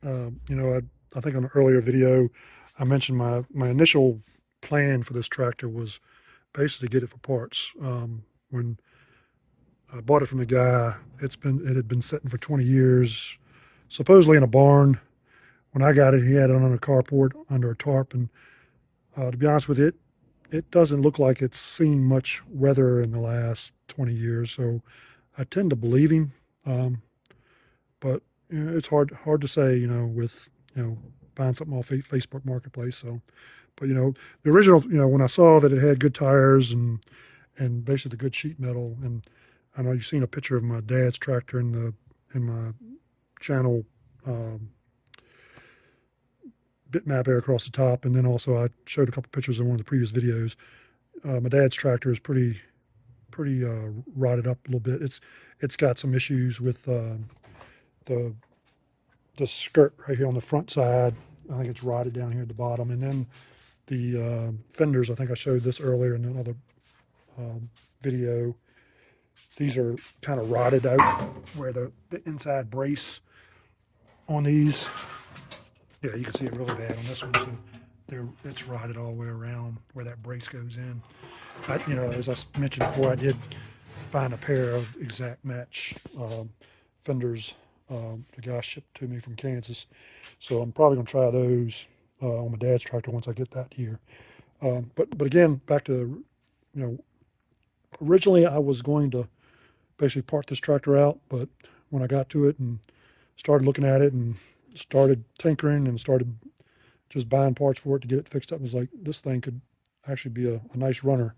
You know, I think on an earlier video, I mentioned my initial plan for this tractor was basically to get it for parts. When I bought it from the guy, it had been sitting for 20 years, supposedly in a barn. When I got it, he had it on a carport under a tarp, and to be honest with you, it doesn't look like it's seen much weather in the last 20 years. So I tend to believe him. Um, but you know, it's hard to say, with buying something off Facebook Marketplace. So, but the original, when I saw that it had good tires and basically the good sheet metal, and I know you've seen a picture of my dad's tractor in my channel bitmap there across the top, and then also I showed a couple pictures in one of the previous videos. My dad's tractor is pretty rotted up a little bit. It's got some issues with the the skirt right here on the front side. I think it's rotted down here at the bottom, and then the fenders. I think I showed this earlier in another video. These are kind of rotted out where the inside brace on these. Yeah, you can see it really bad on this one. So it's rotted all the way around where that brace goes in. As I mentioned before, I did find a pair of exact match fenders. The guy shipped to me from Kansas, so I'm probably going to try those on my dad's tractor once I get that here. But again, back to originally I was going to basically part this tractor out, but when I got to it and started looking at it and started tinkering and started just buying parts for it to get it fixed up, I was like, this thing could actually be a nice runner.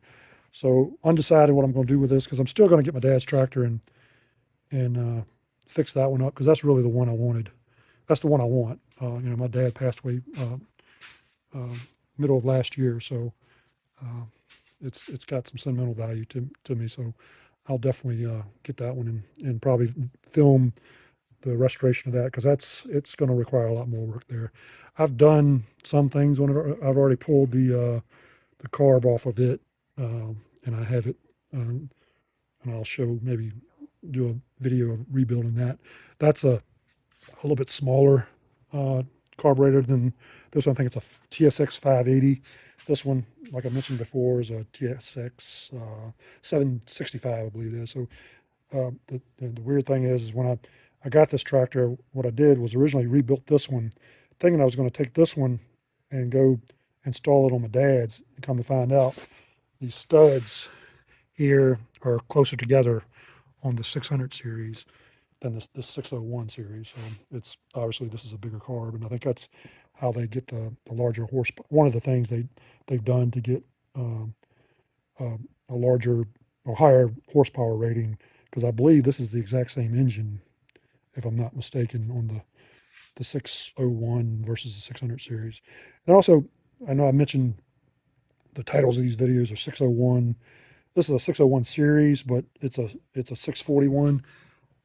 So undecided what I'm going to do with this, because I'm still going to get my dad's tractor and fix that one up, because that's really the one I wanted. That's the one I want. My dad passed away uh, middle of last year, so uh, it's got some sentimental value to me. So I'll definitely get that one and probably film the restoration of that, because it's going to require a lot more work there. I've done some things on it. I've already pulled the carb off of it, and I have it, and I'll show, maybe do a video of rebuilding that. That's a little bit smaller carburetor than this one. I think it's a TSX 580. This one, like I mentioned before, is a TSX 765, I believe it is. So the weird thing is when I got this tractor, what I did was originally rebuilt this one, thinking I was going to take this one and go install it on my dad's, and come to find out these studs here are closer together on the 600 series than the 601 series. So it's obviously, this is a bigger carb, and I think that's how they get the larger horsepower. One of the things they've done to get um, a larger or higher horsepower rating, because I believe this is the exact same engine, if I'm not mistaken, on the 601 versus the 600 series. And also, I know I mentioned the titles of these videos are 601. This is a 601 series, but it's a 641.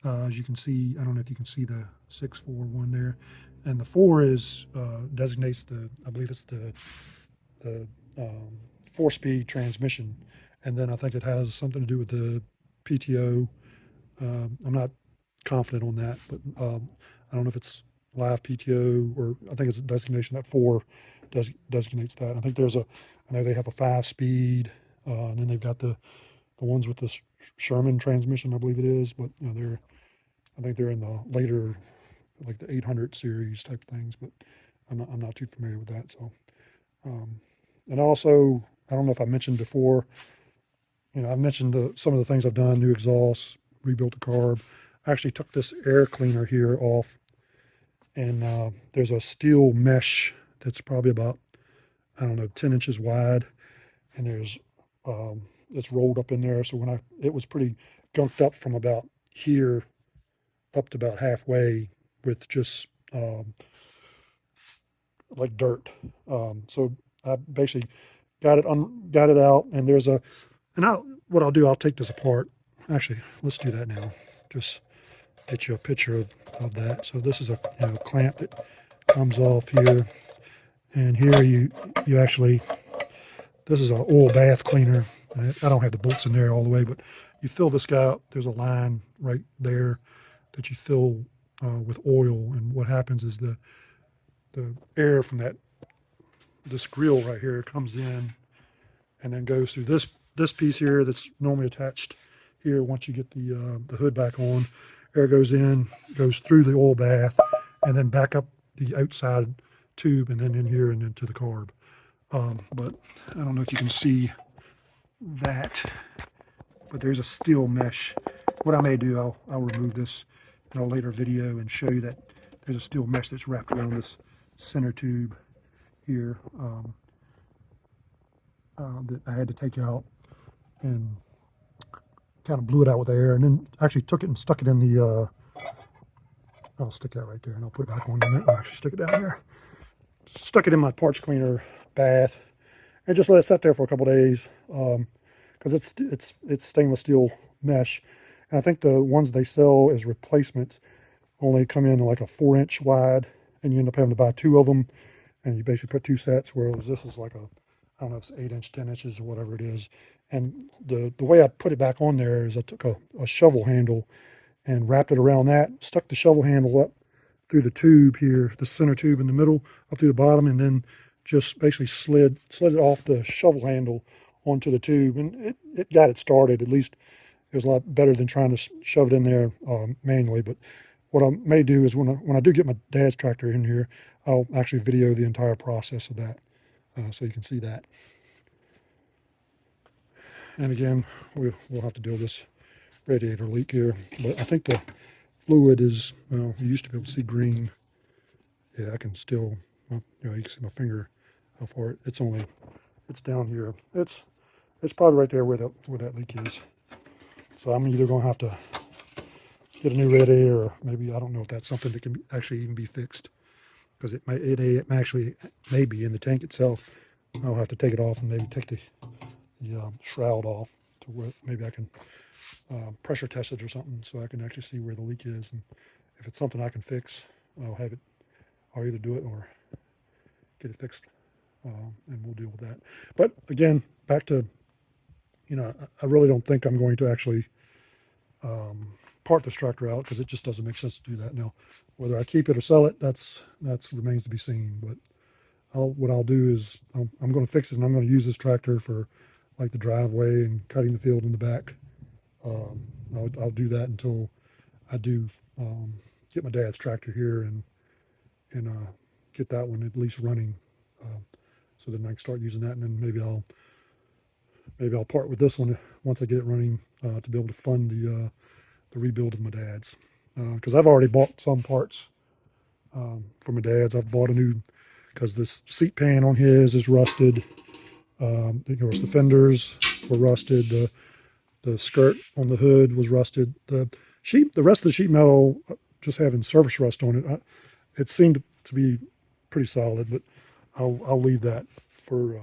As you can see, I don't know if you can see the 641 there, and the 4 is designates I believe it's the 4-speed transmission, and then I think it has something to do with the PTO. I'm not confident on that, but I don't know if it's live PTO, or I think it's a designation that 4 designates that. I know they have a 5-speed, and then they've got the ones with the Sherman transmission, I believe it is, but I think they're in the later, like the 800 series type things, but I'm not too familiar with that. So, and also, I don't know if I mentioned before, I've mentioned some of the things I've done: new exhaust, rebuilt the carb. I actually took this air cleaner here off, and there's a steel mesh that's probably about, I don't know, 10 inches wide, and it's rolled up in there. So it was pretty gunked up from about here up to about halfway with just like dirt. So I basically got it out, and what I'll do, I'll take this apart. Actually, let's do that now. Just get you a picture of that. So this is a clamp that comes off here, and here you actually, this is an oil bath cleaner. I don't have the bolts in there all the way, but you fill this guy up. There's a line right there that you fill with oil, and what happens is the air from this grill right here comes in and then goes through this piece here that's normally attached here. Once you get the hood back on, air goes in, goes through the oil bath, and then back up the outside tube, and then in here and into the carb. But I don't know if you can see that, but there's a steel mesh. What I may do, I'll remove this in a later video and show you that there's a steel mesh that's wrapped around this center tube here that I had to take out, and kind of blew it out with air, and then actually took it and stuck it in the I'll stick that right there, and I'll put it back on. I'll actually stick it down here. Stuck it in my parts cleaner bath, and just let it sit there for a couple days, because it's stainless steel mesh, and I think the ones they sell as replacements only come in like a 4-inch wide, and you end up having to buy 2 of them, and you basically put 2 sets. Whereas this is like a, I don't know if it's 8-inch, 10 inches, or whatever it is. And the way I put it back on there is I took a shovel handle and wrapped it around that, stuck the shovel handle up through the tube here, the center tube in the middle, up through the bottom, and then just basically slid it off the shovel handle onto the tube, and it got it started. At least it was a lot better than trying to shove it in there manually. But what I may do is when I do get my dad's tractor in here, I'll actually video the entire process of that, so you can see that. And again, we'll have to deal with this radiator leak here, but I think the fluid is, well, you used to be able to see green. Yeah, I can still, well, you can see my finger, how far it's down here. It's probably right there where that leak is. So I'm either going to have to get a new radiator, or maybe, I don't know if that's something that can actually even be fixed, because it actually may be in the tank itself. I'll have to take it off and maybe take the shroud off, to where maybe I can pressure test it or something, so I can actually see where the leak is. And if it's something I can fix, I'll either do it or get it fixed, and we'll deal with that. But again, back to, I really don't think I'm going to actually part this tractor out, because it just doesn't make sense to do that. Now, whether I keep it or sell it, that's remains to be seen. But what I'll do is I'm going to fix it, and I'm going to use this tractor for like the driveway and cutting the field in the back. I'll do that until I do get my dad's tractor here and get that one at least running, so then I can start using that, and then maybe I'll part with this one once I get it running, to be able to fund the rebuild of my dad's, because I've already bought some parts for my dad's. I've bought a new, because this seat pan on his is rusted. Of course, the fenders were rusted. The skirt on the hood was rusted. The rest of the sheet metal, just having surface rust on it, it seemed to be pretty solid. But I'll leave that for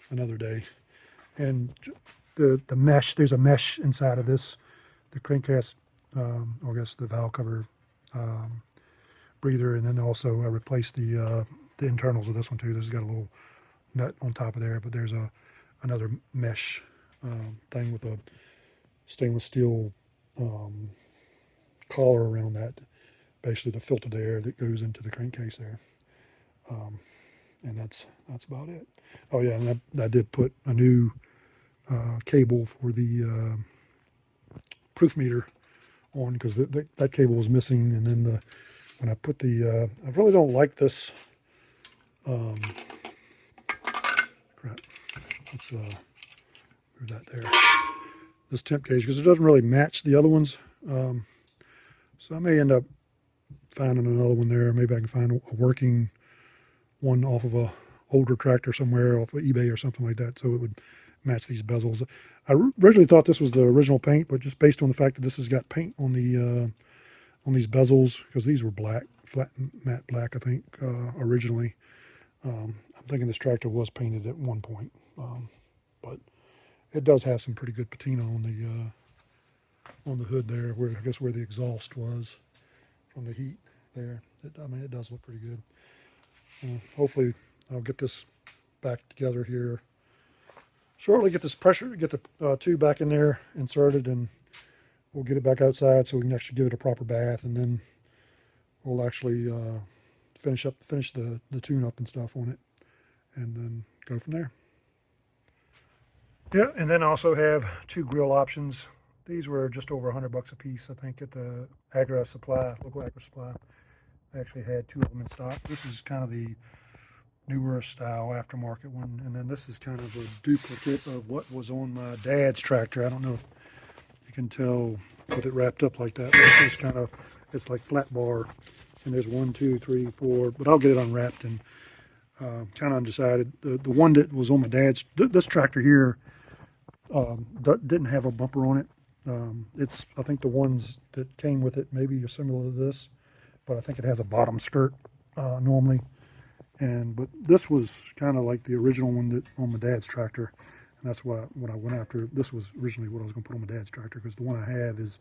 another day. And the mesh, there's a mesh inside of this, the crankcase, or I guess the valve cover breather, and then also I replaced the internals of this one too. This has got a little nut on top of there, but there's another mesh thing with a stainless steel collar around that, basically to filter the air that goes into the crankcase there. And that's about it. Oh yeah, and I did put a new cable for the proof meter on, because that cable was missing. And then when I put I really don't like this. Crap. Let's move that there. This temp gauge, because it doesn't really match the other ones. So I may end up finding another one there. Maybe I can find a working one off of a older tractor somewhere, off of eBay or something like that, so it would match these bezels. I originally thought this was the original paint, but just based on the fact that this has got paint on on these bezels, because these were black, flat matte black, I think, originally. I'm thinking this tractor was painted at one point, but it does have some pretty good patina on the hood there, where I guess where the exhaust was from the heat there. It does look pretty good. Hopefully I'll get this back together here shortly, get the tube back in there inserted, and we'll get it back outside so we can actually give it a proper bath, and then we'll actually finish the tune up and stuff on it, and then go from there. Yeah, and then I also have 2 grill options. These were just over $100 a piece, I think, at the local Agri Supply. They actually had 2 of them in stock. This is kind of the newer style aftermarket one, and then this is kind of a duplicate of what was on my dad's tractor. I don't know if you can tell with it wrapped up like that. This is kind of, it's like flat bar, and there's 1, 2, 3, 4, but I'll get it unwrapped and kind of undecided. The one that was on my dad's, this tractor here didn't have a bumper on it. I think the ones that came with it maybe are similar to this, but I think it has a bottom skirt normally. But this was kind of like the original one that on my dad's tractor, and that's why when I went after, this was originally what I was going to put on my dad's tractor, because the one I have is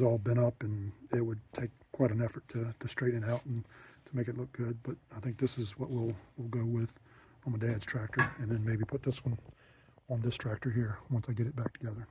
all bent up, and it would take quite an effort to straighten it out and to make it look good. But I think this is what we'll go with on my dad's tractor, and then maybe put this one on this tractor here once I get it back together.